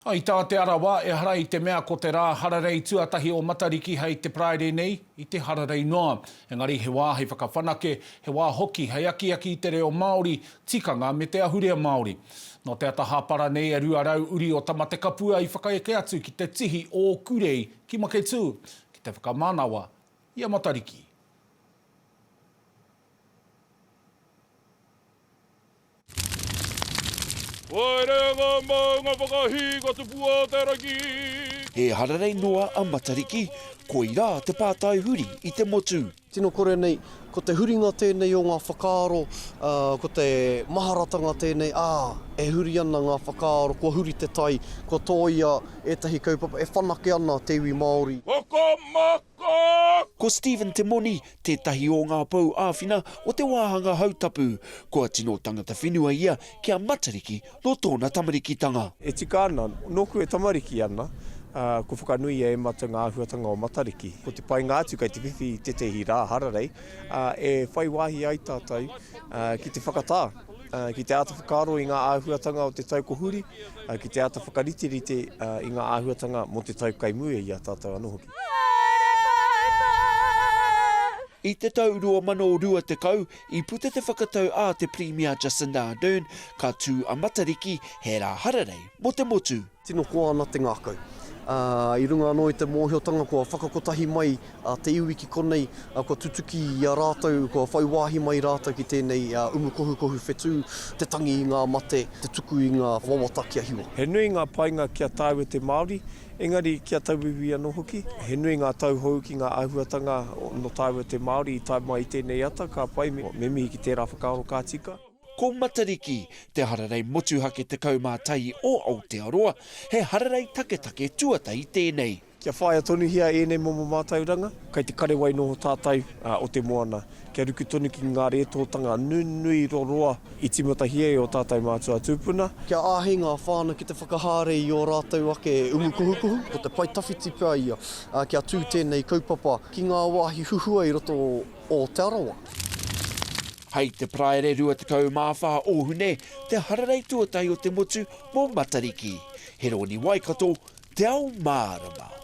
I tā te Arawa e hara I te mea ko te rā hararei tuatahi o Matariki hei te Friday nei I te hararei noa. Engari he wā hei whakawhanake, he wā hoki hei aki te reo Māori, tikanga me te ahurea Māori. No te ata hapara nei e rua rau uri o tamate kapua I whakaeke atu ki te tihi o kurei ki make tū, ki te whakamanawa I a Matariki. E hararei noa a Matariki, ko I rā te pātai huri I te motu. Tino kore nei, ko te huringa tēnei o ngā whakaaro, ko te maharatanga tēnei, e huri ana ngā whakaaro, kua huri te tai, kua tōia etahi kaupapa, e whanake ana te iwi Māori. Ko Stephen te moni, tētahi o ngā pau āwhina o te wāhanga hautapu, kua tino tangata whenua ia ki a Matariki no tōna tamaritanga. E tika ana, noku e tamariki ana, ko whakanui e mata ngā āhuatanga o Matariki. Ko te pai ngātu kai te whiwhi te tehi rā hararei, e whai wāhi ai tātou ki te whakatā. Ki te ata whakaaro I ngā āhuatanga o te taukohuri, ki te ata whakaritirite I ngā āhuatanga mo te taukaimue I a tātou anō hoki. I te tau 2022, I pute te whakatau a te Premier Jacinda Ardern, ka tū a Matariki he rā hararei mo te motu. Tino koa ana te ngākau. I runga anō I te mōhiotanga, kua whakakotahi mai te iwi ki konei, kua tutuki I a rātou, kua whai wāhi mai rātou ki tēnei umukohu whetū, te tangi I ngā mate, te tuku I ngā wawata kia hiwa. He nui ngā painga kia tāua te Māori, engari kia tauiwi anō hoki. He nui ngā tauhou ki ngā āhuatanga no tāua te Māori I tai mai I tēnei ata, ka pai me mihi ki tērā whakaaro kā tika. Ko Matariki, te hararei motuhake te kaumātai o Aotearoa, he hararei take tuatai tēnei. Kia whaia tonu hia e nei momo mātauranga, kai te karewai noho tātai o te moana. Kia ruku tonu ki ngā rētotanga nui roroa I timata hia o tātai mātua tūpuna. Kia āhinga whāna ki te whakahare I o rātou ake umukohukohu, ko te pai tawhiti pia ia, kia tū tēnei kaupapa ki ngā wāhi huhua I roto o te Arawa. Hei te praere rua te kaumāwha ohune, te hararei tuatai o te motu mo Matariki. He roni Waikato, te Ao Mārama.